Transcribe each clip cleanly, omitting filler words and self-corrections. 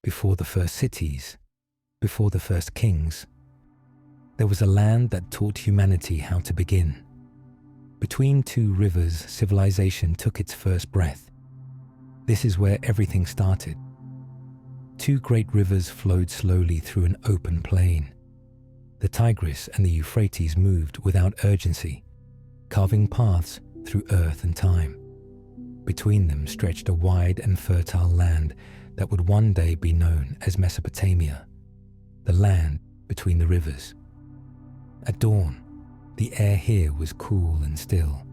before the first cities, before the first kings. There was a land that taught humanity how to begin. Between two rivers, civilization took its first breath. This is where everything started. Two great rivers flowed slowly through an open plain. The Tigris and the Euphrates moved without urgency, carving paths through earth and time. Between them stretched a wide and fertile land that would one day be known as Mesopotamia, the land between the rivers. At dawn, the air here was cool and still.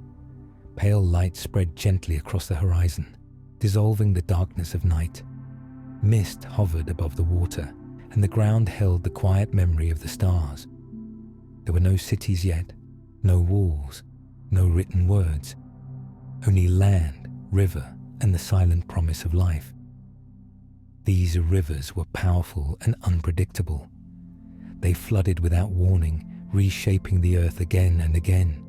Pale light spread gently across the horizon, dissolving the darkness of night. Mist hovered above the water, and the ground held the quiet memory of the stars. There were no cities yet, no walls, no written words, only land, river, and the silent promise of life. These rivers were powerful and unpredictable. They flooded without warning, reshaping the earth again and again.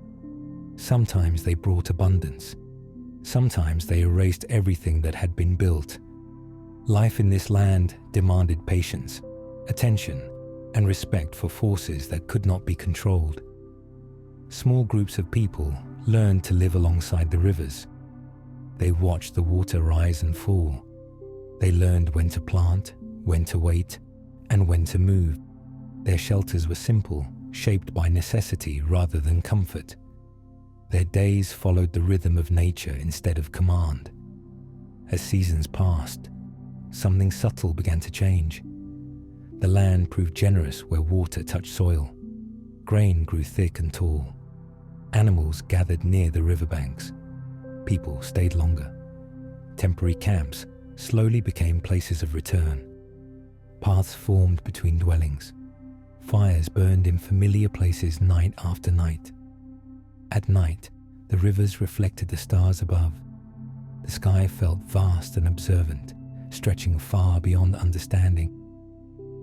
Sometimes they brought abundance. Sometimes they erased everything that had been built. Life in this land demanded patience, attention, and respect for forces that could not be controlled. Small groups of people learned to live alongside the rivers. They watched the water rise and fall. They learned when to plant, when to wait, and when to move. Their shelters were simple, shaped by necessity rather than comfort. Their days followed the rhythm of nature instead of command. As seasons passed, something subtle began to change. The land proved generous where water touched soil. Grain grew thick and tall. Animals gathered near the riverbanks. People stayed longer. Temporary camps slowly became places of return. Paths formed between dwellings. Fires burned in familiar places night after night. At night, the rivers reflected the stars above. The sky felt vast and observant, stretching far beyond understanding.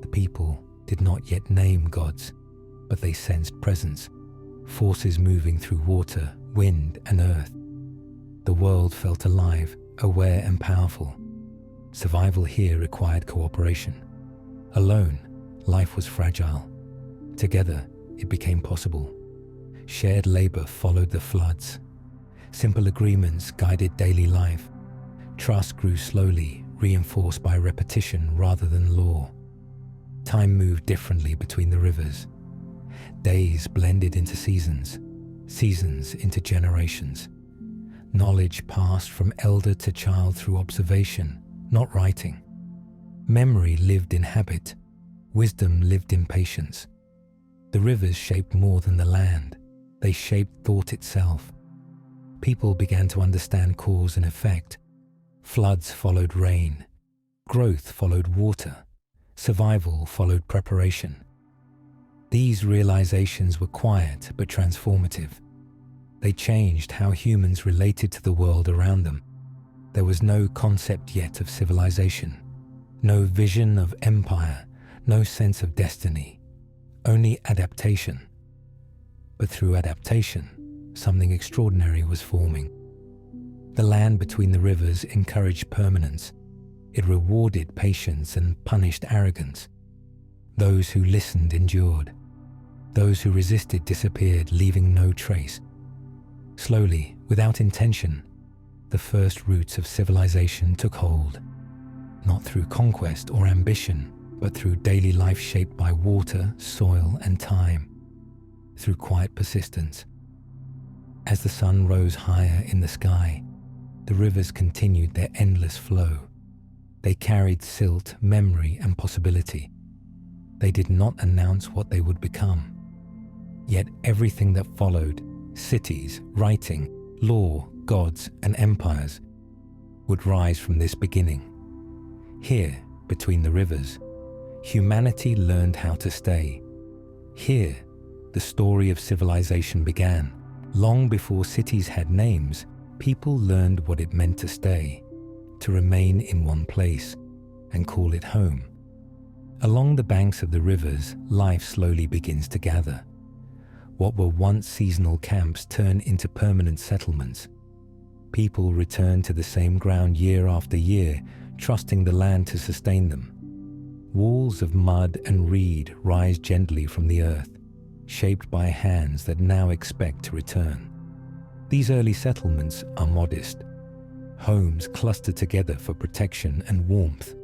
The people did not yet name gods, but they sensed presence, forces moving through water, wind, and earth. The world felt alive, aware, and powerful. Survival here required cooperation. Alone, life was fragile. Together, it became possible. Shared labor followed the floods. Simple agreements guided daily life. Trust grew slowly, reinforced by repetition rather than law. Time moved differently between the rivers. Days blended into seasons, seasons into generations. Knowledge passed from elder to child through observation, not writing. Memory lived in habit. Wisdom lived in patience. The rivers shaped more than the land. They shaped thought itself. People began to understand cause and effect. Floods followed rain. Growth followed water. Survival followed preparation. These realizations were quiet but transformative. They changed how humans related to the world around them. There was no concept yet of civilization, no vision of empire, no sense of destiny, only adaptation. But through adaptation, something extraordinary was forming. The land between the rivers encouraged permanence. It rewarded patience and punished arrogance. Those who listened endured. Those who resisted disappeared, leaving no trace. Slowly, without intention, the first roots of civilization took hold. Not through conquest or ambition, but through daily life shaped by water, soil, and time. Through quiet persistence. As the sun rose higher in the sky, the rivers continued their endless flow. They carried silt, memory, and possibility. They did not announce what they would become. Yet everything that followed, cities, writing, law, gods, and empires, would rise from this beginning. Here, between the rivers, humanity learned how to stay. Here, the story of civilization began. Long before cities had names, people learned what it meant to stay, to remain in one place, and call it home. Along the banks of the rivers, life slowly begins to gather. What were once seasonal camps turn into permanent settlements. People return to the same ground year after year, trusting the land to sustain them. Walls of mud and reed rise gently from the earth, shaped by hands that now expect to return. These early settlements are modest. Homes cluster together for protection and warmth.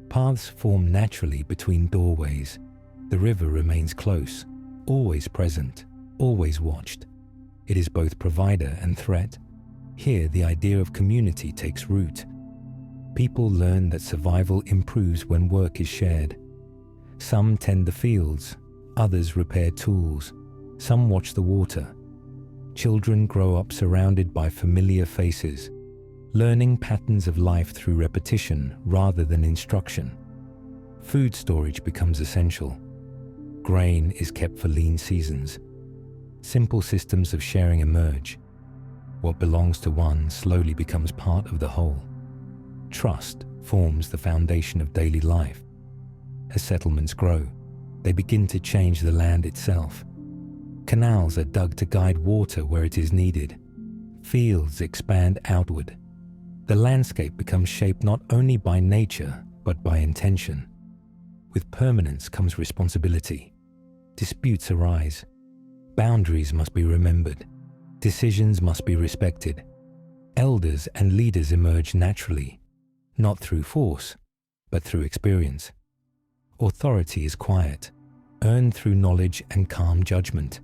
Paths form naturally between doorways. The river remains close, always present, always watched. It is both provider and threat. Here, the idea of community takes root. People learn that survival improves when work is shared. Some tend the fields, others repair tools, some watch the water. Children grow up surrounded by familiar faces, learning patterns of life through repetition rather than instruction. Food storage becomes essential. Grain is kept for lean seasons. Simple systems of sharing emerge. What belongs to one slowly becomes part of the whole. Trust forms the foundation of daily life. As settlements grow, they begin to change the land itself. Canals are dug to guide water where it is needed. Fields expand outward. The landscape becomes shaped not only by nature, but by intention. With permanence comes responsibility. Disputes arise. Boundaries must be remembered. Decisions must be respected. Elders and leaders emerge naturally, not through force, but through experience. Authority is quiet, earned through knowledge and calm judgment.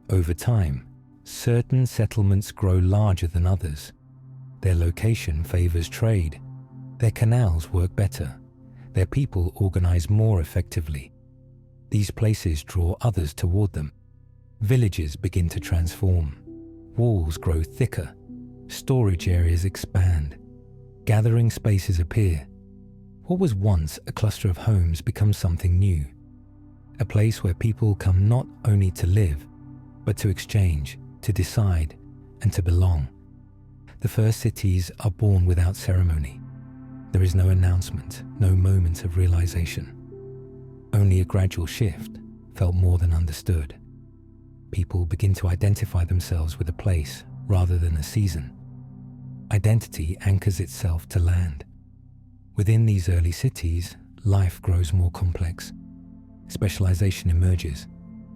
Over time, certain settlements grow larger than others. Their location favors trade. Their canals work better. Their people organize more effectively. These places draw others toward them. Villages begin to transform. Walls grow thicker. Storage areas expand. Gathering spaces appear. What was once a cluster of homes becomes something new. A place where people come not only to live, but to exchange, to decide, and to belong. The first cities are born without ceremony. There is no announcement, no moment of realization. Only a gradual shift felt more than understood. People begin to identify themselves with a place rather than a season. Identity anchors itself to land. Within these early cities, life grows more complex. Specialization emerges.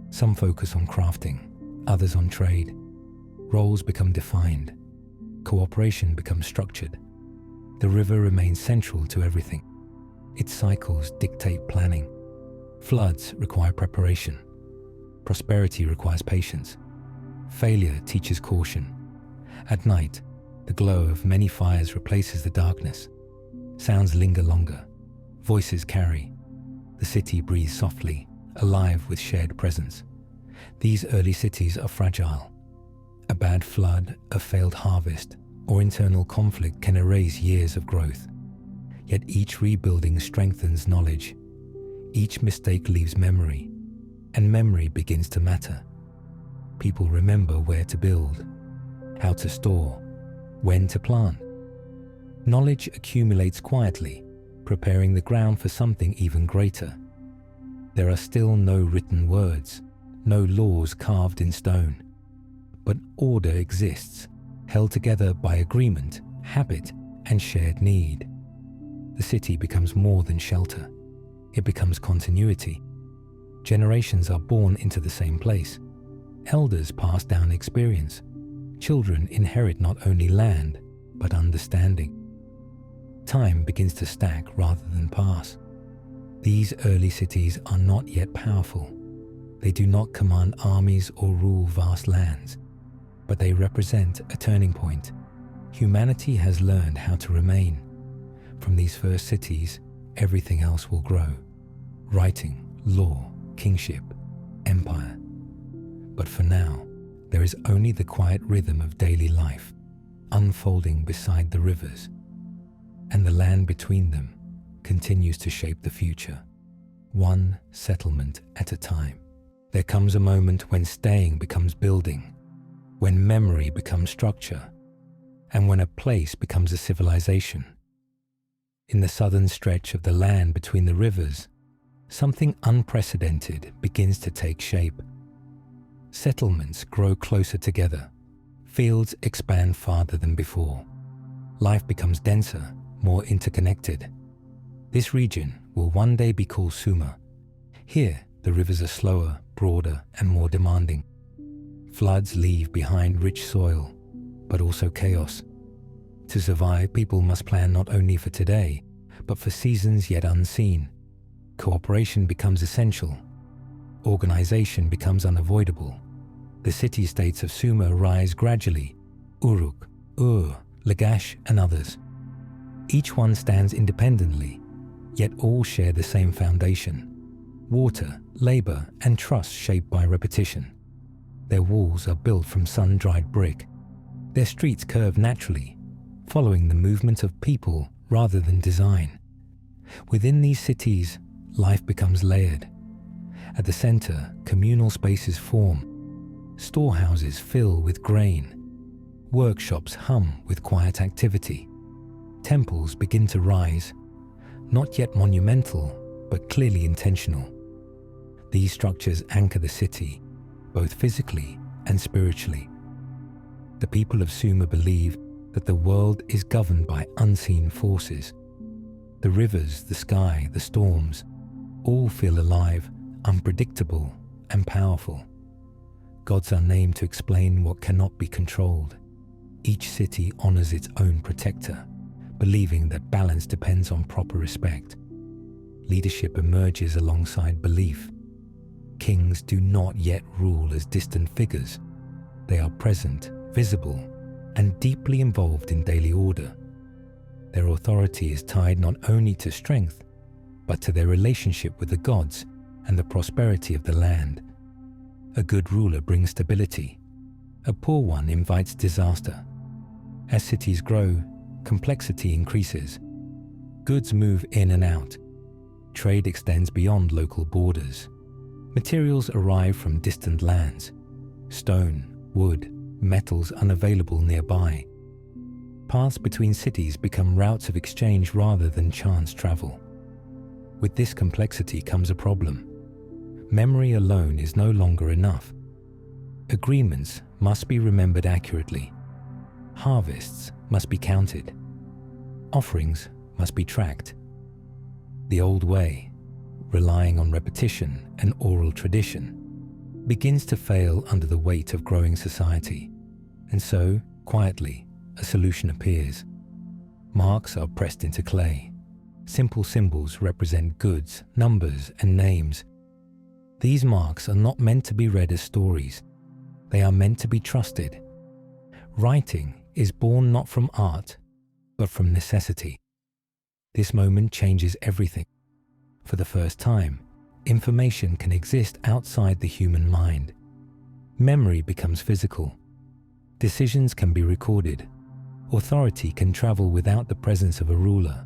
Some focus on crafting, others on trade. Roles become defined. Cooperation becomes structured. The river remains central to everything. Its cycles dictate planning. Floods require preparation. Prosperity requires patience. Failure teaches caution. At night, the glow of many fires replaces the darkness. Sounds linger longer. Voices carry. The city breathes softly, alive with shared presence. These early cities are fragile. A bad flood, a failed harvest, or internal conflict can erase years of growth. Yet each rebuilding strengthens knowledge. Each mistake leaves memory, and memory begins to matter. People remember where to build, how to store, when to plant. Knowledge accumulates quietly, preparing the ground for something even greater. There are still no written words, no laws carved in stone. But order exists, held together by agreement, habit, and shared need. The city becomes more than shelter. It becomes continuity. Generations are born into the same place. Elders pass down experience. Children inherit not only land, but understanding. Time begins to stack rather than pass. These early cities are not yet powerful. They do not command armies or rule vast lands, but they represent a turning point. Humanity has learned how to remain. From these first cities, everything else will grow. Writing, law, kingship, empire. But for now, there is only the quiet rhythm of daily life, unfolding beside the rivers, and the land between them continues to shape the future, one settlement at a time. There comes a moment when staying becomes building, when memory becomes structure, and when a place becomes a civilization. In the southern stretch of the land between the rivers, something unprecedented begins to take shape. Settlements grow closer together. Fields expand farther than before. Life becomes denser, more interconnected. This region, will one day be called Sumer. Here, the rivers are slower, broader, and more demanding. Floods leave behind rich soil, but also chaos. To survive, people must plan not only for today, but for seasons yet unseen. Cooperation becomes essential. Organization becomes unavoidable. The city-states of Sumer rise gradually: Uruk, Ur, Lagash, and others. Each one stands independently, yet all share the same foundation: water, labor, and trust shaped by repetition. Their walls are built from sun-dried brick. Their streets curve naturally, following the movement of people rather than design. Within these cities, life becomes layered. At the center, communal spaces form. Storehouses fill with grain. Workshops hum with quiet activity. Temples begin to rise, not yet monumental, but clearly intentional. These structures anchor the city, both physically and spiritually. The people of Sumer believe that the world is governed by unseen forces. The rivers, the sky, the storms, all feel alive, unpredictable, and powerful. Gods are named to explain what cannot be controlled. Each city honors its own protector, believing that balance depends on proper respect. Leadership emerges alongside belief. Kings do not yet rule as distant figures. They are present, visible, and deeply involved in daily order. Their authority is tied not only to strength, but to their relationship with the gods and the prosperity of the land. A good ruler brings stability. A poor one invites disaster. As cities grow, complexity increases. Goods move in and out. Trade extends beyond local borders. Materials arrive from distant lands. Stone, wood, metals unavailable nearby. Paths between cities become routes of exchange rather than chance travel. With this complexity comes a problem. Memory alone is no longer enough. Agreements must be remembered accurately. Harvests must be counted. Offerings must be tracked. The old way, relying on repetition and oral tradition, begins to fail under the weight of growing society. And so, quietly, a solution appears. Marks are pressed into clay. Simple symbols represent goods, numbers, and names. These marks are not meant to be read as stories. They are meant to be trusted. Writing is born not from art, but from necessity. This moment changes everything. For the first time, information can exist outside the human mind. Memory becomes physical. Decisions can be recorded. Authority can travel without the presence of a ruler.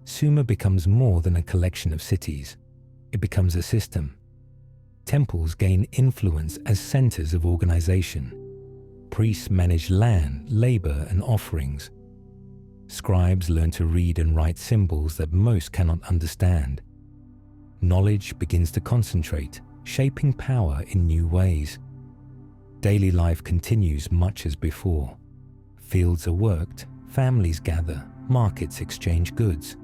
Sumer becomes more than a collection of cities. It becomes a system. Temples gain influence as centers of organization. Priests manage land, labor, and offerings. Scribes learn to read and write symbols that most cannot understand. Knowledge begins to concentrate, shaping power in new ways. Daily life continues much as before. Fields are worked, families gather, markets exchange goods.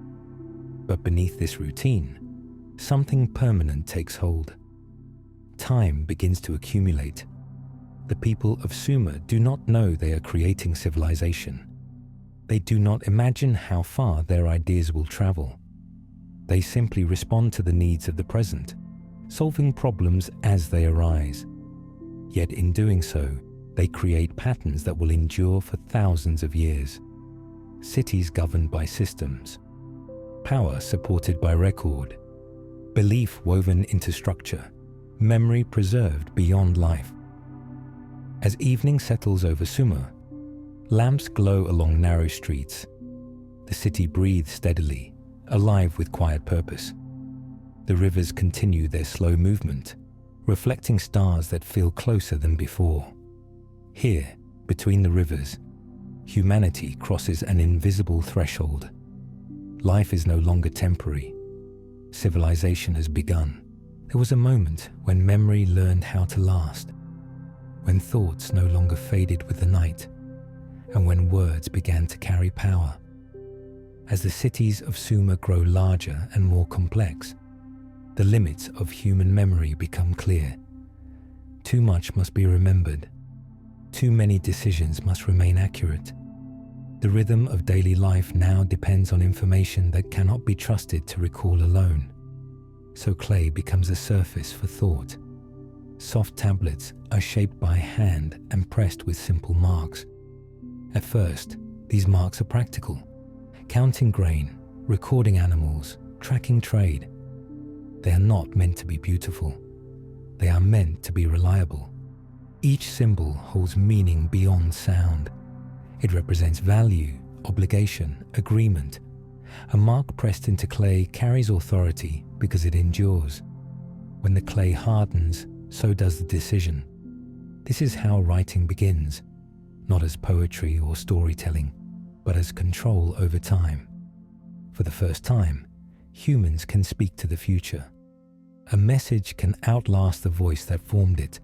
But beneath this routine, something permanent takes hold. Time begins to accumulate. The people of Sumer do not know they are creating civilization. They do not imagine how far their ideas will travel. They simply respond to the needs of the present, solving problems as they arise. Yet in doing so, they create patterns that will endure for thousands of years. Cities governed by systems. Power supported by record. Belief woven into structure. Memory preserved beyond life. As evening settles over Sumer, lamps glow along narrow streets. The city breathes steadily, alive with quiet purpose. The rivers continue their slow movement, reflecting stars that feel closer than before. Here, between the rivers, humanity crosses an invisible threshold. Life is no longer temporary. Civilization has begun. There was a moment when memory learned how to last, when thoughts no longer faded with the night, and when words began to carry power. As the cities of Sumer grow larger and more complex, the limits of human memory become clear. Too much must be remembered. Too many decisions must remain accurate. The rhythm of daily life now depends on information that cannot be trusted to recall alone. So clay becomes a surface for thought. Soft tablets are shaped by hand and pressed with simple marks. At first, these marks are practical, counting grain, recording animals, tracking trade. They are not meant to be beautiful. They are meant to be reliable. Each symbol holds meaning beyond sound. It represents value, obligation, agreement. A mark pressed into clay carries authority because it endures. When the clay hardens, so does the decision. This is how writing begins, not as poetry or storytelling, but as control over time. For the first time, humans can speak to the future. A message can outlast the voice that formed it.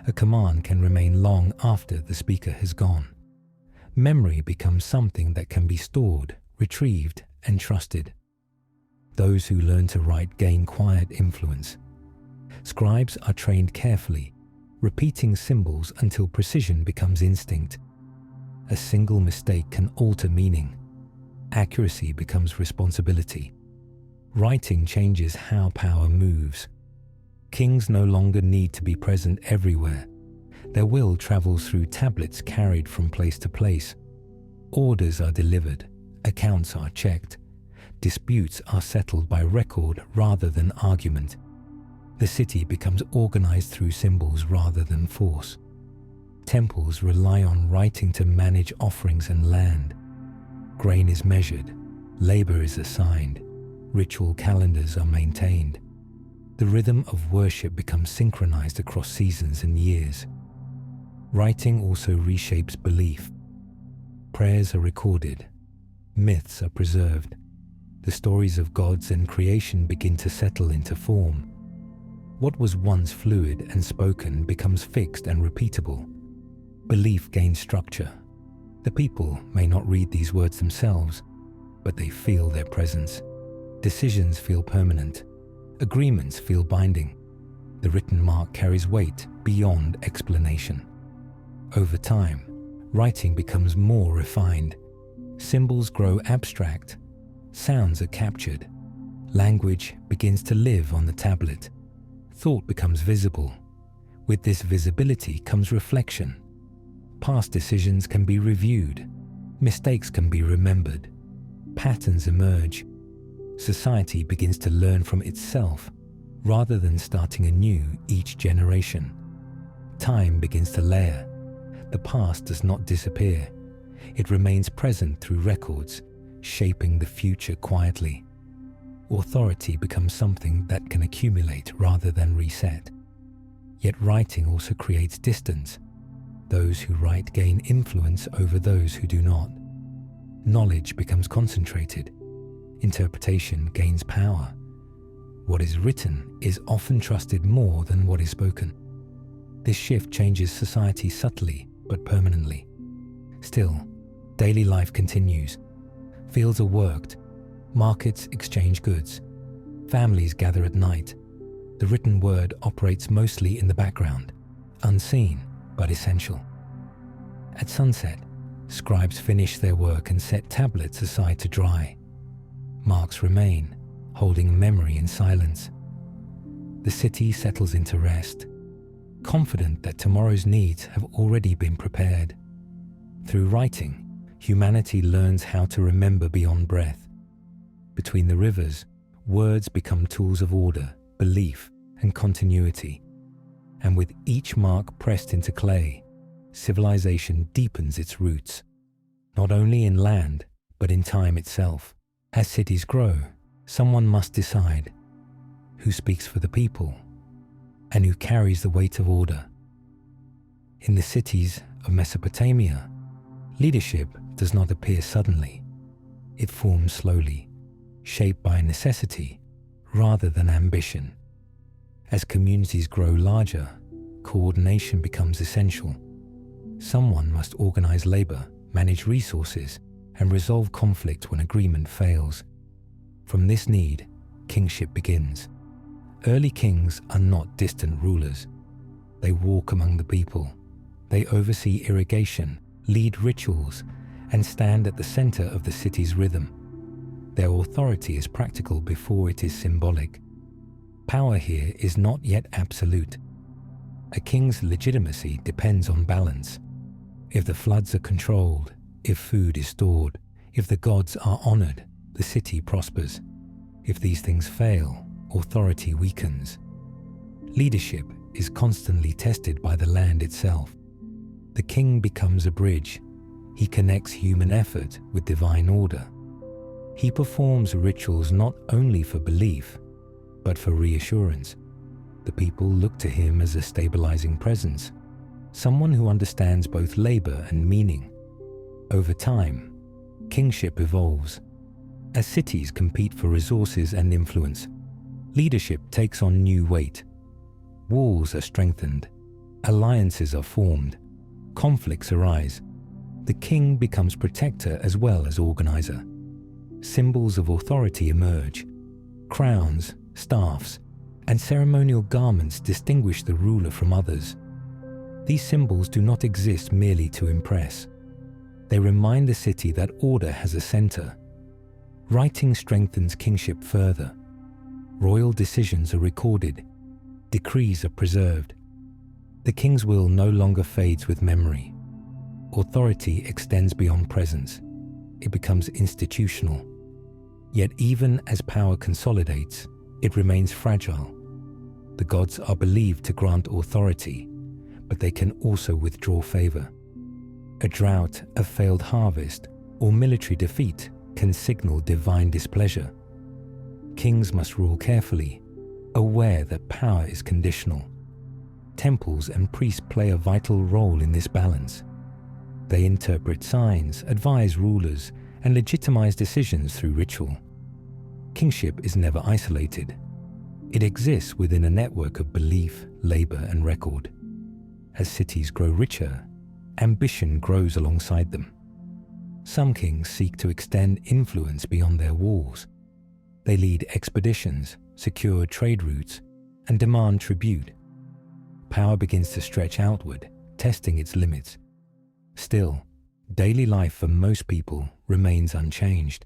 A command can remain long after the speaker has gone. Memory becomes something that can be stored, retrieved, and trusted. Those who learn to write gain quiet influence. Scribes are trained carefully, repeating symbols until precision becomes instinct. A single mistake can alter meaning. Accuracy becomes responsibility. Writing changes how power moves. Kings no longer need to be present everywhere. Their will travels through tablets carried from place to place. Orders are delivered, accounts are checked. Disputes are settled by record rather than argument. The city becomes organized through symbols rather than force. Temples rely on writing to manage offerings and land. Grain is measured, labor is assigned, ritual calendars are maintained. The rhythm of worship becomes synchronized across seasons and years. Writing also reshapes belief. Prayers are recorded, myths are preserved. The stories of gods and creation begin to settle into form. What was once fluid and spoken becomes fixed and repeatable. Belief gains structure. The people may not read these words themselves, but they feel their presence. Decisions feel permanent. Agreements feel binding. The written mark carries weight beyond explanation. Over time, writing becomes more refined. Symbols grow abstract. Sounds are captured. Language begins to live on the tablet. Thought becomes visible. With this visibility comes reflection. Past decisions can be reviewed. Mistakes can be remembered. Patterns emerge. Society begins to learn from itself rather than starting anew each generation. Time begins to layer. The past does not disappear. It remains present through records, shaping the future quietly. Authority becomes something that can accumulate rather than reset. Yet writing also creates distance. Those who write gain influence over those who do not. Knowledge becomes concentrated. Interpretation gains power. What is written is often trusted more than what is spoken. This shift changes society subtly but permanently. Still, daily life continues. Fields are worked. Markets exchange goods. Families gather at night. The written word operates mostly in the background, unseen but essential. At sunset, scribes finish their work and set tablets aside to dry. Marks remain, holding memory in silence. The city settles into rest, confident that tomorrow's needs have already been prepared. Through writing, humanity learns how to remember beyond breath. Between the rivers, words become tools of order, belief, and continuity. And with each mark pressed into clay, civilization deepens its roots, not only in land, but in time itself. As cities grow, someone must decide who speaks for the people and who carries the weight of order. In the cities of Mesopotamia, leadership does not appear suddenly. It forms slowly, shaped by necessity rather than ambition. As communities grow larger, coordination becomes essential. Someone must organize labor, manage resources, and resolve conflict when agreement fails. From this need, kingship begins. Early kings are not distant rulers. They walk among the people. They oversee irrigation, lead rituals, and stand at the center of the city's rhythm. Their authority is practical before it is symbolic. Power here is not yet absolute. A king's legitimacy depends on balance. If the floods are controlled, if food is stored, if the gods are honored, the city prospers. If these things fail, authority weakens. Leadership is constantly tested by the land itself. The king becomes a bridge. He connects human effort with divine order. He performs rituals not only for belief, but for reassurance. The people look to him as a stabilizing presence, someone who understands both labor and meaning. Over time, kingship evolves. As cities compete for resources and influence, leadership takes on new weight. Walls are strengthened, alliances are formed, conflicts arise. The king becomes protector as well as organizer. Symbols of authority emerge. Crowns, staffs, and ceremonial garments distinguish the ruler from others. These symbols do not exist merely to impress. They remind the city that order has a center. Writing strengthens kingship further. Royal decisions are recorded. Decrees are preserved. The king's will no longer fades with memory. Authority extends beyond presence. It becomes institutional. Yet even as power consolidates, it remains fragile. The gods are believed to grant authority, but they can also withdraw favor. A drought, a failed harvest, or military defeat can signal divine displeasure. Kings must rule carefully, aware that power is conditional. Temples and priests play a vital role in this balance. They interpret signs, advise rulers, and legitimize decisions through ritual. Kingship is never isolated. It exists within a network of belief, labor, and record. As cities grow richer, ambition grows alongside them. Some kings seek to extend influence beyond their walls. They lead expeditions, secure trade routes, and demand tribute. Power begins to stretch outward, testing its limits. Still, daily life for most people remains unchanged.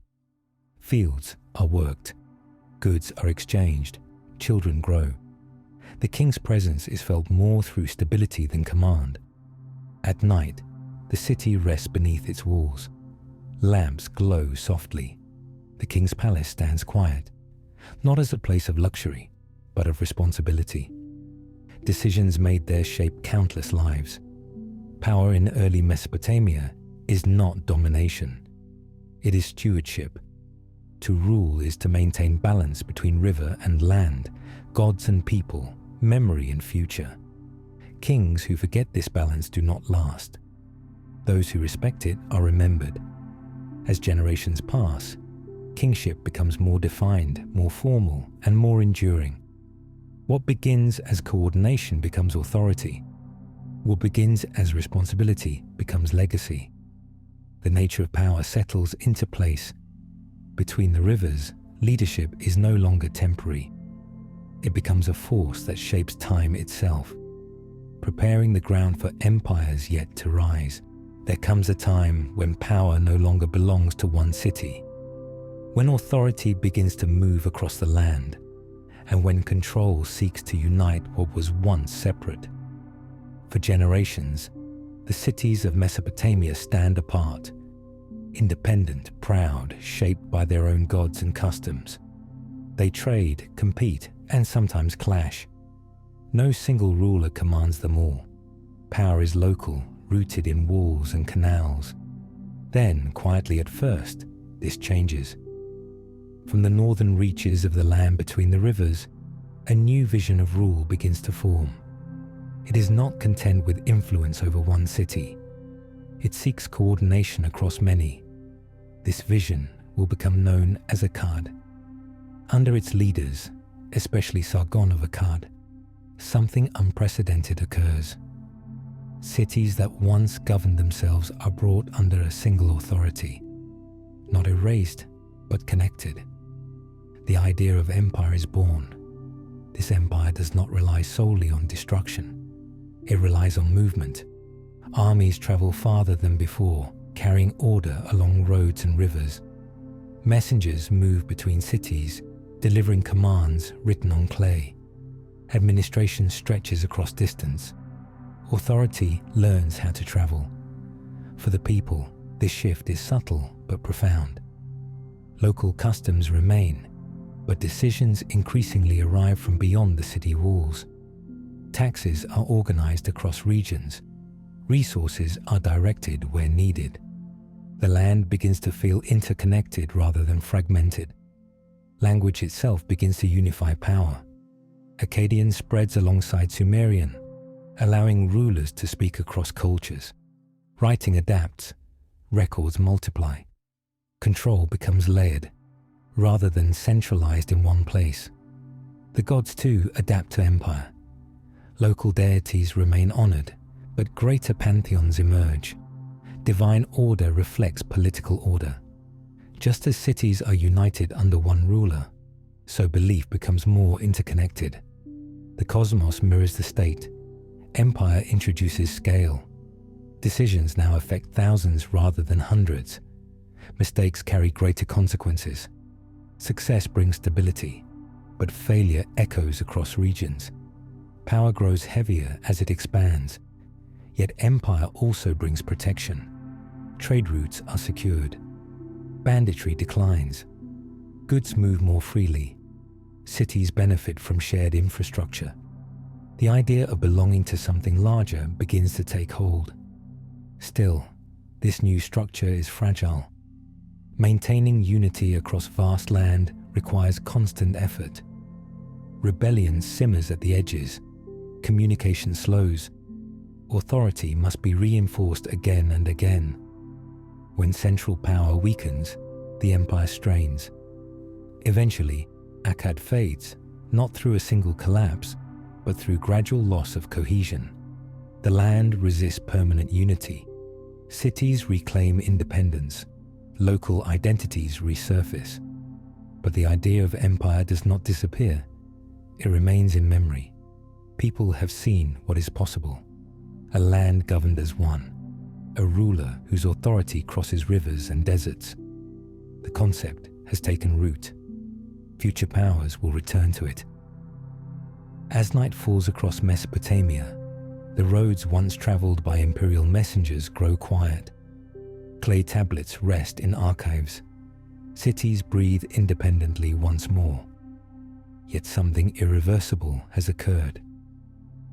Fields are worked, goods are exchanged, children grow. The king's presence is felt more through stability than command. At night, the city rests beneath its walls. Lamps glow softly. The king's palace stands quiet, not as a place of luxury, but of responsibility. Decisions made there shape countless lives. Power in early Mesopotamia is not domination. It is stewardship. To rule is to maintain balance between river and land, gods and people, memory and future. Kings who forget this balance do not last. Those who respect it are remembered. As generations pass, kingship becomes more defined, more formal, and more enduring. What begins as coordination becomes authority. What begins as responsibility becomes legacy. The nature of power settles into place. Between the rivers, leadership is no longer temporary. It becomes a force that shapes time itself, preparing the ground for empires yet to rise. There comes a time when power no longer belongs to one city, when authority begins to move across the land, and when control seeks to unite what was once separate. For generations, the cities of Mesopotamia stand apart, independent, proud, shaped by their own gods and customs. They trade, compete, and sometimes clash. No single ruler commands them all. Power is local, rooted in walls and canals. Then, quietly at first, this changes. From the northern reaches of the land between the rivers, a new vision of rule begins to form. It is not content with influence over one city. It seeks coordination across many. This vision will become known as Akkad. Under its leaders, especially Sargon of Akkad, something unprecedented occurs. Cities that once governed themselves are brought under a single authority. not erased, but connected. The idea of empire is born. This empire does not rely solely on destruction. It relies on movement. Armies travel farther than before, carrying order along roads and rivers. Messengers move between cities, delivering commands written on clay. Administration stretches across distance. Authority learns how to travel. For the people, this shift is subtle but profound. Local customs remain, but decisions increasingly arrive from beyond the city walls. Taxes are organized across regions. Resources are directed where needed. The land begins to feel interconnected rather than fragmented. Language itself begins to unify power. Akkadian spreads alongside Sumerian, allowing rulers to speak across cultures. Writing adapts, records multiply. Control becomes layered, rather than centralized in one place. The gods too adapt to empire. Local deities remain honored, but greater pantheons emerge. Divine order reflects political order. Just as cities are united under one ruler, so belief becomes more interconnected. The cosmos mirrors the state. Empire introduces scale. Decisions now affect thousands rather than hundreds. Mistakes carry greater consequences. Success brings stability, but failure echoes across regions. Power grows heavier as it expands, yet empire also brings protection. Trade routes are secured. Banditry declines. Goods move more freely. Cities benefit from shared infrastructure. The idea of belonging to something larger begins to take hold. Still, this new structure is fragile. Maintaining unity across vast land requires constant effort. Rebellion simmers at the edges. Communication slows. Authority must be reinforced again and again. When central power weakens, the empire strains. Eventually, Akkad fades, not through a single collapse, but through gradual loss of cohesion. The land resists permanent unity. Cities reclaim independence. Local identities resurface. But the idea of empire does not disappear. It remains in memory. People have seen what is possible. A land governed as one. A ruler whose authority crosses rivers and deserts. The concept has taken root. Future powers will return to it. As night falls across Mesopotamia, the roads once traveled by imperial messengers grow quiet. Clay tablets rest in archives. Cities breathe independently once more. Yet something irreversible has occurred.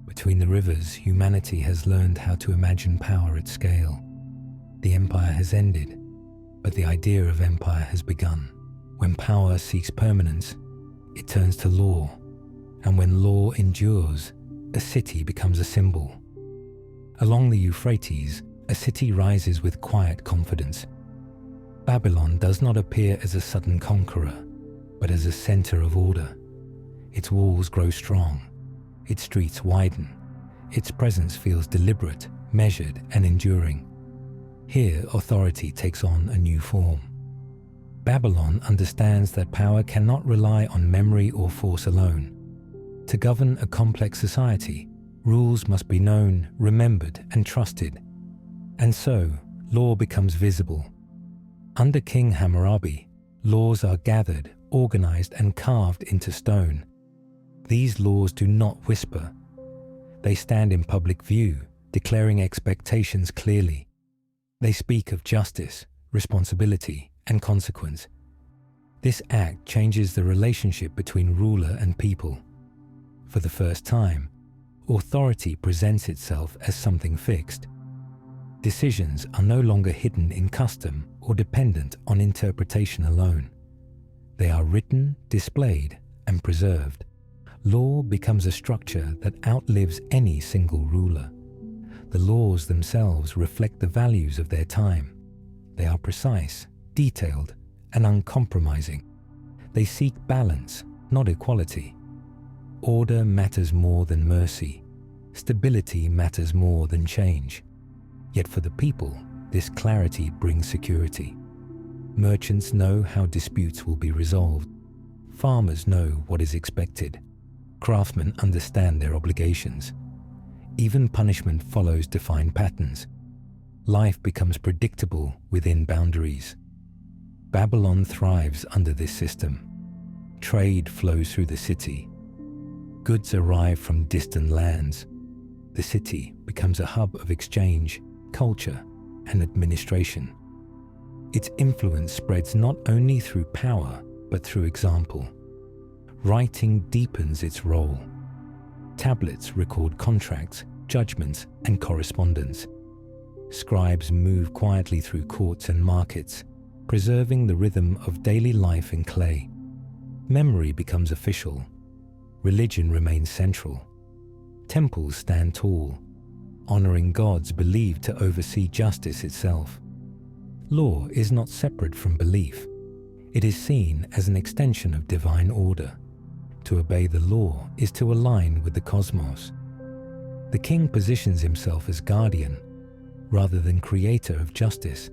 Between the rivers, humanity has learned how to imagine power at scale. The empire has ended, but the idea of empire has begun. When power seeks permanence, it turns to law, and when law endures, a city becomes a symbol. Along the Euphrates, a city rises with quiet confidence. Babylon does not appear as a sudden conqueror, but as a center of order. Its walls grow strong. Its streets widen. Its presence feels deliberate, measured, and enduring. Here, authority takes on a new form. Babylon understands that power cannot rely on memory or force alone. To govern a complex society, rules must be known, remembered, and trusted. And so, law becomes visible. Under King Hammurabi, laws are gathered, organized, and carved into stone. These laws do not whisper. They stand in public view, declaring expectations clearly. They speak of justice, responsibility, and consequence. This act changes the relationship between ruler and people. For the first time, authority presents itself as something fixed. Decisions are no longer hidden in custom or dependent on interpretation alone. They are written, displayed, and preserved. Law becomes a structure that outlives any single ruler. The laws themselves reflect the values of their time. They are precise, detailed, and uncompromising. They seek balance, not equality. Order matters more than mercy. Stability matters more than change. Yet for the people, this clarity brings security. Merchants know how disputes will be resolved. Farmers know what is expected. Craftsmen understand their obligations. Even punishment follows defined patterns. Life becomes predictable within boundaries. Babylon thrives under this system. Trade flows through the city. Goods arrive from distant lands. The city becomes a hub of exchange, culture, and administration. Its influence spreads not only through power, but through example. Writing deepens its role. Tablets record contracts, judgments, and correspondence. Scribes move quietly through courts and markets, preserving the rhythm of daily life in clay. Memory becomes official. Religion remains central. Temples stand tall, honoring gods believed to oversee justice itself. Law is not separate from belief. It is seen as an extension of divine order. To obey the law is to align with the cosmos. The king positions himself as guardian, rather than creator of justice.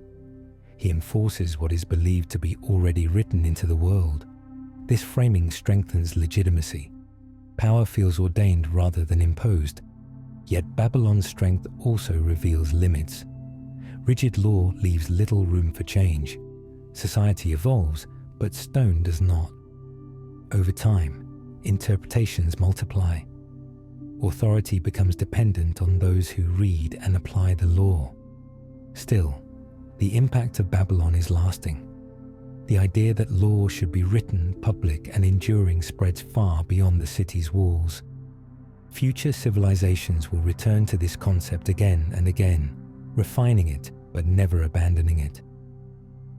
He enforces what is believed to be already written into the world. This framing strengthens legitimacy. Power feels ordained rather than imposed. Yet Babylon's strength also reveals limits. Rigid law leaves little room for change. Society evolves, but stone does not. Over time, interpretations multiply. Authority becomes dependent on those who read and apply the law. Still, the impact of Babylon is lasting. The idea that law should be written, public, and enduring spreads far beyond the city's walls. Future civilizations will return to this concept again and again, refining it but never abandoning it.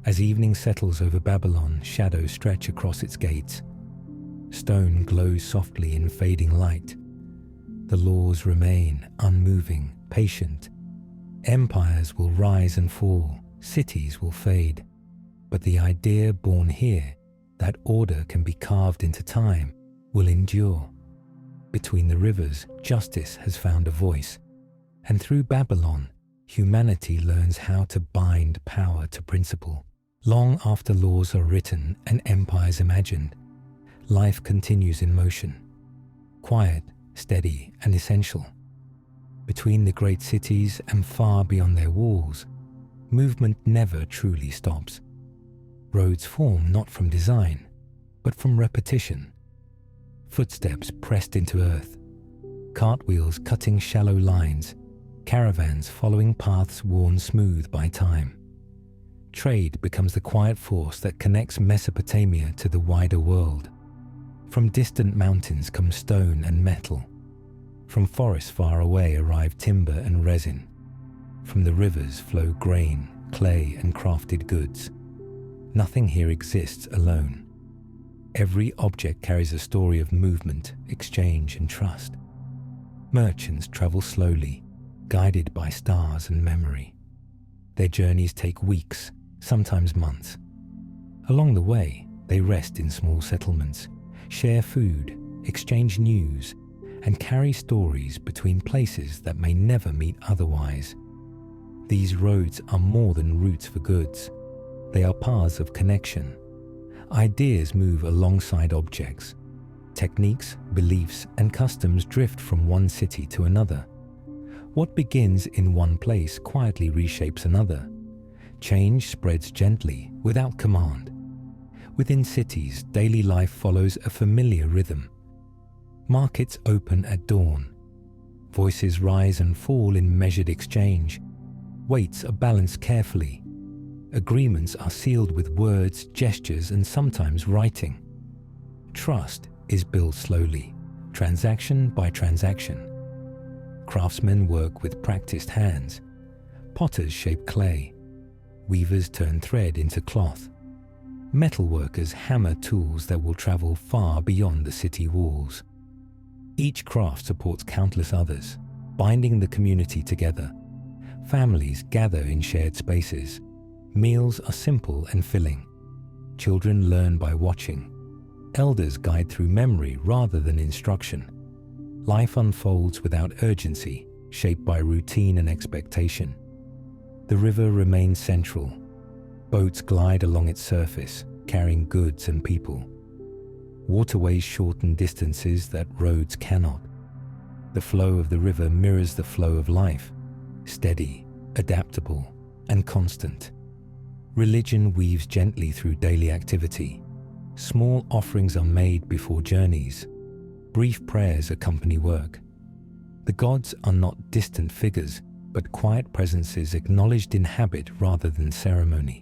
As evening settles over Babylon, shadows stretch across its gates. Stone glows softly in fading light. The laws remain unmoving, patient. Empires will rise and fall, cities will fade. But the idea born here, that order can be carved into time, will endure. Between the rivers, justice has found a voice. And through Babylon, humanity learns how to bind power to principle. Long after laws are written and empires imagined, life continues in motion. Quiet, steady, and essential. Between the great cities and far beyond their walls, movement never truly stops. Roads form not from design, but from repetition. Footsteps pressed into earth, cartwheels cutting shallow lines, caravans following paths worn smooth by time. Trade becomes the quiet force that connects Mesopotamia to the wider world. From distant mountains come stone and metal. From forests far away arrive timber and resin. From the rivers flow grain, clay, and crafted goods. Nothing here exists alone. Every object carries a story of movement, exchange, and trust. Merchants travel slowly, guided by stars and memory. Their journeys take weeks, sometimes months. Along the way, they rest in small settlements, share food, exchange news, and carry stories between places that may never meet otherwise. These roads are more than routes for goods. They are paths of connection. Ideas move alongside objects. Techniques, beliefs, and customs drift from one city to another. What begins in one place quietly reshapes another. Change spreads gently, without command. Within cities, daily life follows a familiar rhythm. Markets open at dawn. Voices rise and fall in measured exchange. Weights are balanced carefully. Agreements are sealed with words, gestures, and sometimes writing. Trust is built slowly, transaction by transaction. Craftsmen work with practiced hands. Potters shape clay. Weavers turn thread into cloth. Metalworkers hammer tools that will travel far beyond the city walls. Each craft supports countless others, binding the community together. Families gather in shared spaces. Meals are simple and filling. Children learn by watching. Elders guide through memory rather than instruction. Life unfolds without urgency, shaped by routine and expectation. The river remains central, Boats glide along its surface, carrying goods and people. Waterways shorten distances that roads cannot. The flow of the river mirrors the flow of life, steady, adaptable, and constant. Religion weaves gently through daily activity. Small offerings are made before journeys. Brief prayers accompany work. The gods are not distant figures, but quiet presences acknowledged in habit rather than ceremony.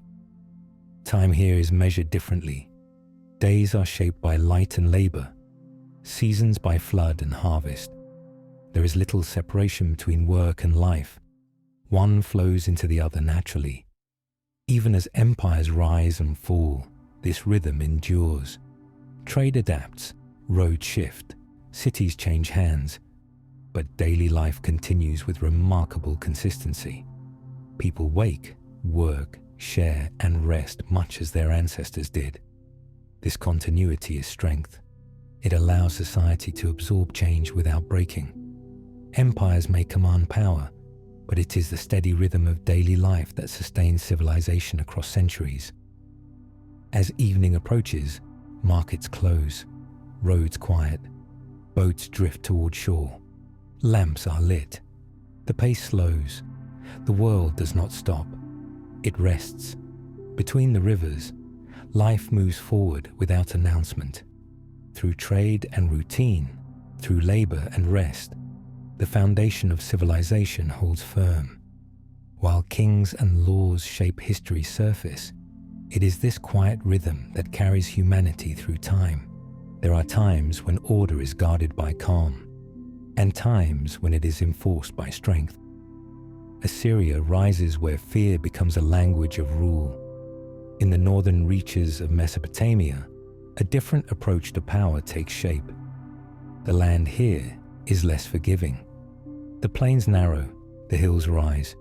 Time here is measured differently. Days are shaped by light and labor, seasons by flood and harvest. There is little separation between work and life. One flows into the other naturally. Even as empires rise and fall, this rhythm endures. Trade adapts, roads shift, cities change hands, but daily life continues with remarkable consistency. People wake, work, share, and rest much as their ancestors did. This continuity is strength. It allows society to absorb change without breaking. Empires may command power, but it is the steady rhythm of daily life that sustains civilization across centuries. As evening approaches, markets close, roads quiet, boats drift toward shore, lamps are lit. The pace slows. The world does not stop. It rests. Between the rivers, life moves forward without announcement. Through trade and routine, through labor and rest, the foundation of civilization holds firm. While kings and laws shape history's surface, it is this quiet rhythm that carries humanity through time. There are times when order is guarded by calm, and times when it is enforced by strength. Assyria rises where fear becomes a language of rule. In the northern reaches of Mesopotamia, a different approach to power takes shape. The land here is less forgiving. The plains narrow, the hills rise.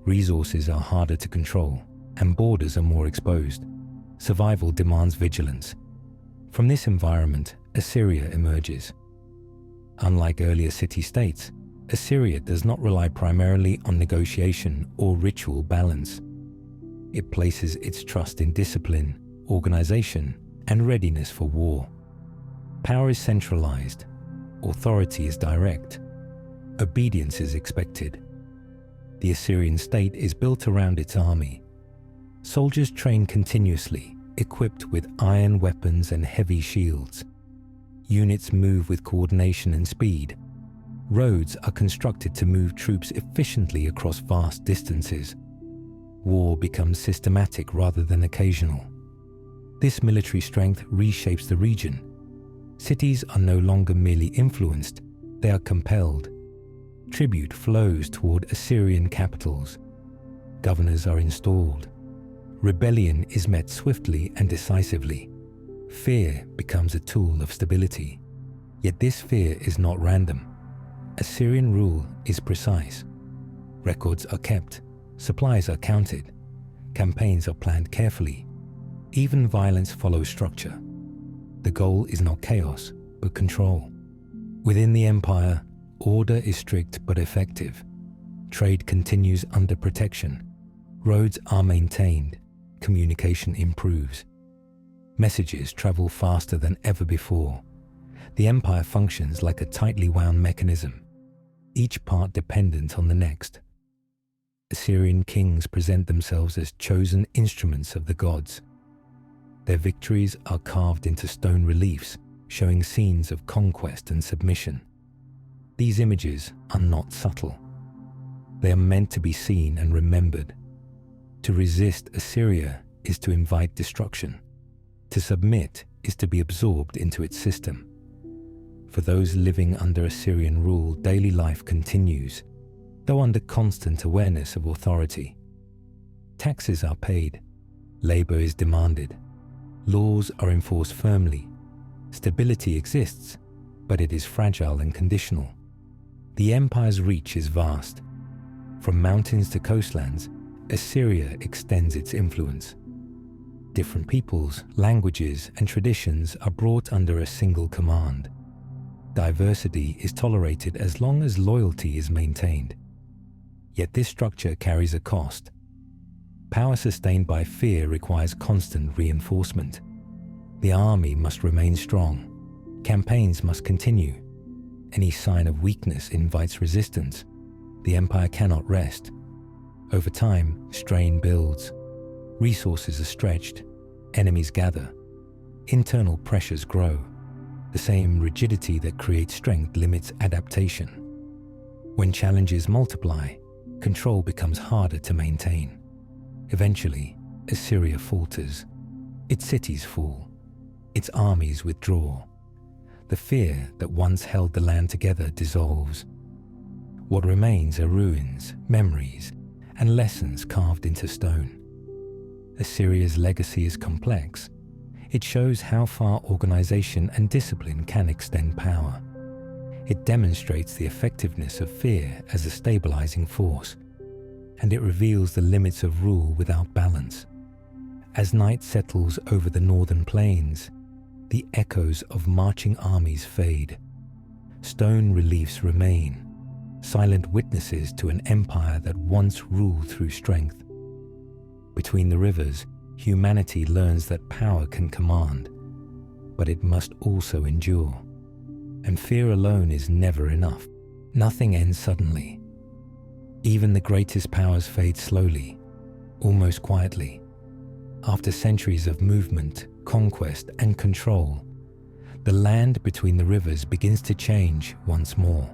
Resources are harder to control, and borders are more exposed. Survival demands vigilance. From this environment, Assyria emerges. Unlike earlier city-states, Assyria does not rely primarily on negotiation or ritual balance. It places its trust in discipline, organization, and readiness for war. Power is centralized. Authority is direct. Obedience is expected. The Assyrian state is built around its army. Soldiers train continuously, equipped with iron weapons and heavy shields. Units move with coordination and speed. Roads are constructed to move troops efficiently across vast distances. War becomes systematic rather than occasional. This military strength reshapes the region. Cities are no longer merely influenced, they are compelled. Tribute flows toward Assyrian capitals. Governors are installed. Rebellion is met swiftly and decisively. Fear becomes a tool of stability. Yet this fear is not random. Assyrian rule is precise. Records are kept, supplies are counted, campaigns are planned carefully. Even violence follows structure. The goal is not chaos, but control. Within the empire, order is strict but effective. Trade continues under protection. Roads are maintained. Communication improves. Messages travel faster than ever before. The empire functions like a tightly wound mechanism, each part dependent on the next. Assyrian kings present themselves as chosen instruments of the gods. Their victories are carved into stone reliefs, showing scenes of conquest and submission. These images are not subtle. They are meant to be seen and remembered. To resist Assyria is to invite destruction. To submit is to be absorbed into its system. For those living under Assyrian rule, daily life continues, though under constant awareness of authority. Taxes are paid. Labor is demanded. Laws are enforced firmly. Stability exists, but it is fragile and conditional. The empire's reach is vast. From mountains to coastlands, Assyria extends its influence. Different peoples, languages, and traditions are brought under a single command. Diversity is tolerated as long as loyalty is maintained. Yet this structure carries a cost. Power sustained by fear requires constant reinforcement. The army must remain strong. Campaigns must continue. Any sign of weakness invites resistance. The empire cannot rest. Over time, strain builds. Resources are stretched. Enemies gather. Internal pressures grow. The same rigidity that creates strength limits adaptation. When challenges multiply, control becomes harder to maintain. Eventually, Assyria falters. Its cities fall. Its armies withdraw. The fear that once held the land together dissolves. What remains are ruins, memories, and lessons carved into stone. Assyria's legacy is complex. It shows how far organization and discipline can extend power. It demonstrates the effectiveness of fear as a stabilizing force, and it reveals the limits of rule without balance. As night settles over the northern plains, the echoes of marching armies fade. Stone reliefs remain, silent witnesses to an empire that once ruled through strength. Between the rivers, humanity learns that power can command, but it must also endure. And fear alone is never enough. Nothing ends suddenly. Even the greatest powers fade slowly, almost quietly. After centuries of movement, conquest, and control, the land between the rivers begins to change once more.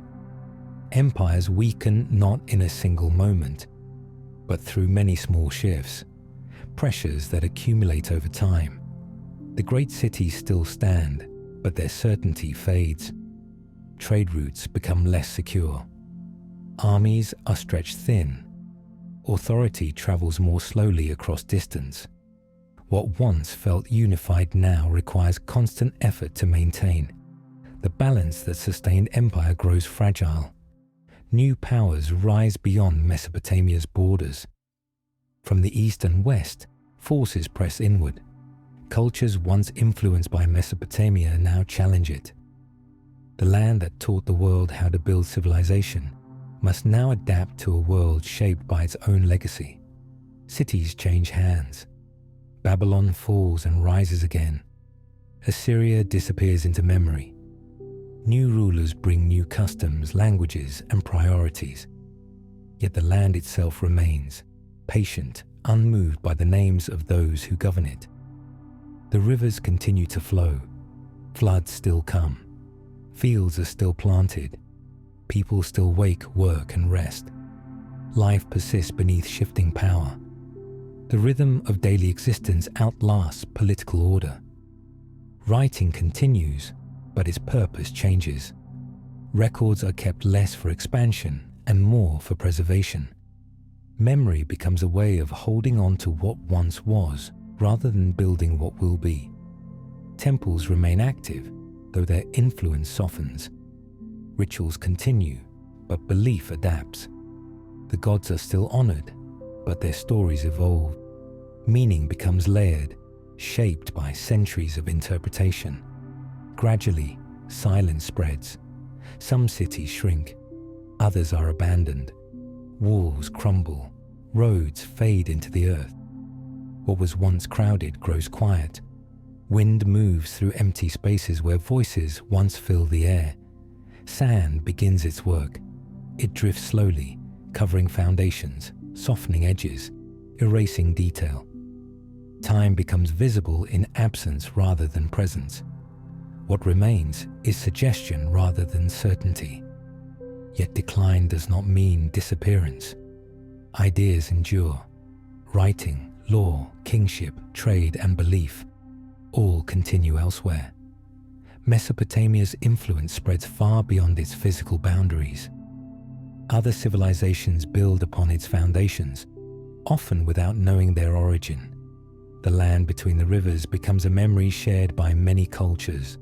Empires weaken not in a single moment, but through many small shifts, pressures that accumulate over time. The great cities still stand, but their certainty fades. Trade routes become less secure. Armies are stretched thin. Authority travels more slowly across distance. What once felt unified now requires constant effort to maintain. The balance that sustained empire grows fragile. New powers rise beyond Mesopotamia's borders. From the east and west, forces press inward. Cultures once influenced by Mesopotamia now challenge it. The land that taught the world how to build civilization must now adapt to a world shaped by its own legacy. Cities change hands. Babylon falls and rises again. Assyria disappears into memory. New rulers bring new customs, languages, and priorities. Yet the land itself remains, patient, unmoved by the names of those who govern it. The rivers continue to flow. Floods still come. Fields are still planted. People still wake, work, and rest. Life persists beneath shifting power. The rhythm of daily existence outlasts political order. Writing continues, but its purpose changes. Records are kept less for expansion and more for preservation. Memory becomes a way of holding on to what once was, rather than building what will be. Temples remain active, though their influence softens. Rituals continue, but belief adapts. The gods are still honored, but their stories evolve. Meaning becomes layered, shaped by centuries of interpretation. Gradually, silence spreads. Some cities shrink, others are abandoned. Walls crumble, roads fade into the earth. What was once crowded grows quiet. Wind moves through empty spaces where voices once filled the air. Sand begins its work. It drifts slowly, covering foundations, softening edges, erasing detail. Time becomes visible in absence rather than presence. What remains is suggestion rather than certainty. Yet decline does not mean disappearance. Ideas endure. Writing, law, kingship, trade, and belief all continue elsewhere. Mesopotamia's influence spreads far beyond its physical boundaries. Other civilizations build upon its foundations, often without knowing their origin. The land between the rivers becomes a memory shared by many cultures,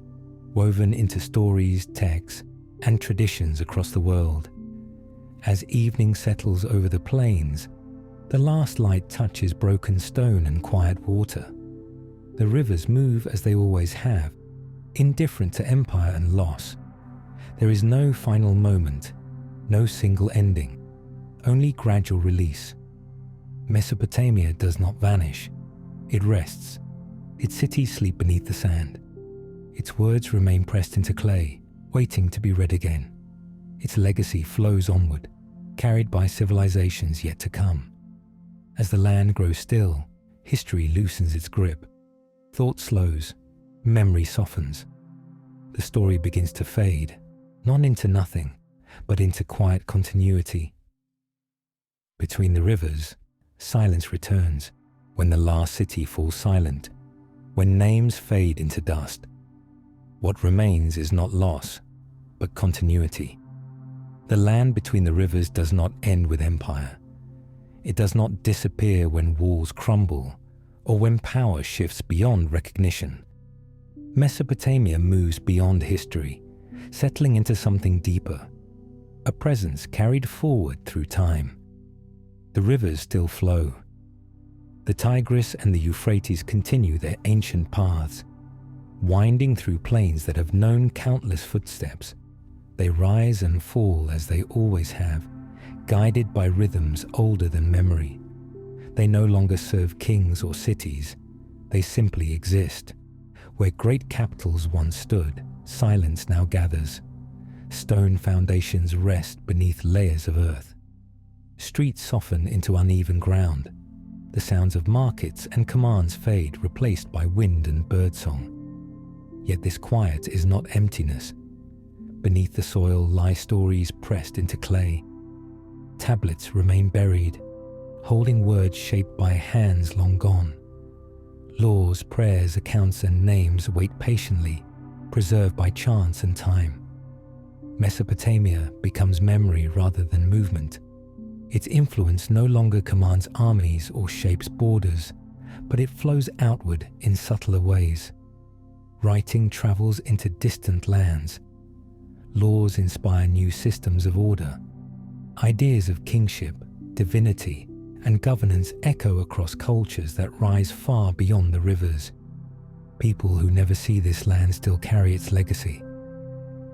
woven into stories, texts, and traditions across the world. As evening settles over the plains, the last light touches broken stone and quiet water. The rivers move as they always have, indifferent to empire and loss. There is no final moment, no single ending, only gradual release. Mesopotamia does not vanish. It rests. Its cities sleep beneath the sand. Its words remain pressed into clay, waiting to be read again. Its legacy flows onward, carried by civilizations yet to come. As the land grows still, history loosens its grip. Thought slows, memory softens. The story begins to fade, not into nothing, but into quiet continuity. Between the rivers, silence returns when the last city falls silent, when names fade into dust. What remains is not loss, but continuity. The land between the rivers does not end with empire. It does not disappear when walls crumble or when power shifts beyond recognition. Mesopotamia moves beyond history, settling into something deeper, a presence carried forward through time. The rivers still flow. The Tigris and the Euphrates continue their ancient paths, winding through plains that have known countless footsteps. They rise and fall as they always have, guided by rhythms older than memory. They no longer serve kings or cities. They simply exist. Where great capitals once stood, silence now gathers. Stone foundations rest beneath layers of earth. Streets soften into uneven ground. The sounds of markets and commands fade, replaced by wind and birdsong. Yet this quiet is not emptiness. Beneath the soil lie stories pressed into clay. Tablets remain buried, holding words shaped by hands long gone. Laws, prayers, accounts, and names wait patiently, preserved by chance and time. Mesopotamia becomes memory rather than movement. Its influence no longer commands armies or shapes borders, but it flows outward in subtler ways. Writing travels into distant lands. Laws inspire new systems of order. Ideas of kingship, divinity, and governance echo across cultures that rise far beyond the rivers. People who never see this land still carry its legacy.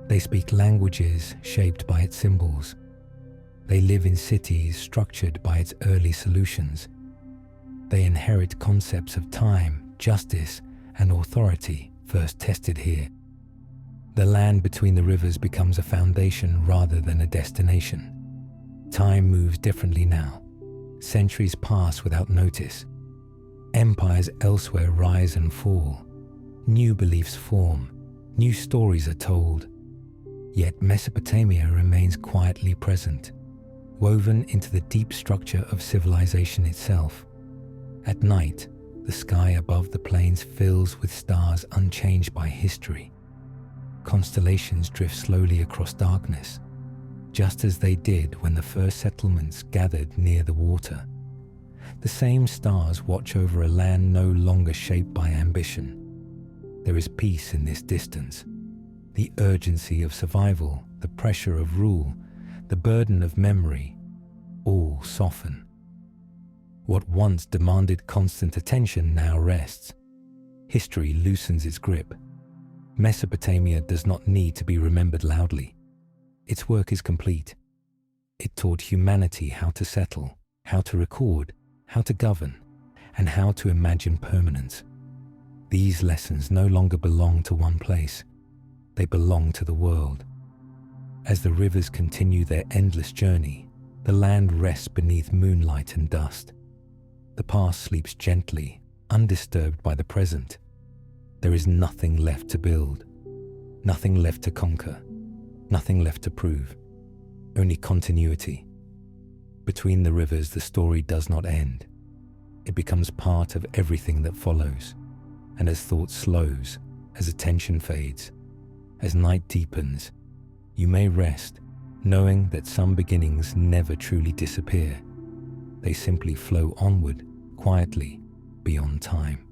They speak languages shaped by its symbols. They live in cities structured by its early solutions. They inherit concepts of time, justice, and authority first tested here. The land between the rivers becomes a foundation rather than a destination. Time moves differently now. Centuries pass without notice. Empires elsewhere rise and fall. New beliefs form. New stories are told. Yet Mesopotamia remains quietly present, woven into the deep structure of civilization itself. At night, the sky above the plains fills with stars unchanged by history. Constellations drift slowly across darkness, just as they did when the first settlements gathered near the water. The same stars watch over a land no longer shaped by ambition. There is peace in this distance. The urgency of survival, the pressure of rule, the burden of memory, all soften. What once demanded constant attention now rests. History loosens its grip. Mesopotamia does not need to be remembered loudly. Its work is complete. It taught humanity how to settle, how to record, how to govern, and how to imagine permanence. These lessons no longer belong to one place. They belong to the world. As the rivers continue their endless journey, the land rests beneath moonlight and dust. The past sleeps gently, undisturbed by the present. There is nothing left to build, nothing left to conquer, nothing left to prove, only continuity. Between the rivers, the story does not end. It becomes part of everything that follows. And as thought slows, as attention fades, as night deepens, you may rest, knowing that some beginnings never truly disappear. They simply flow onward, quietly, beyond time.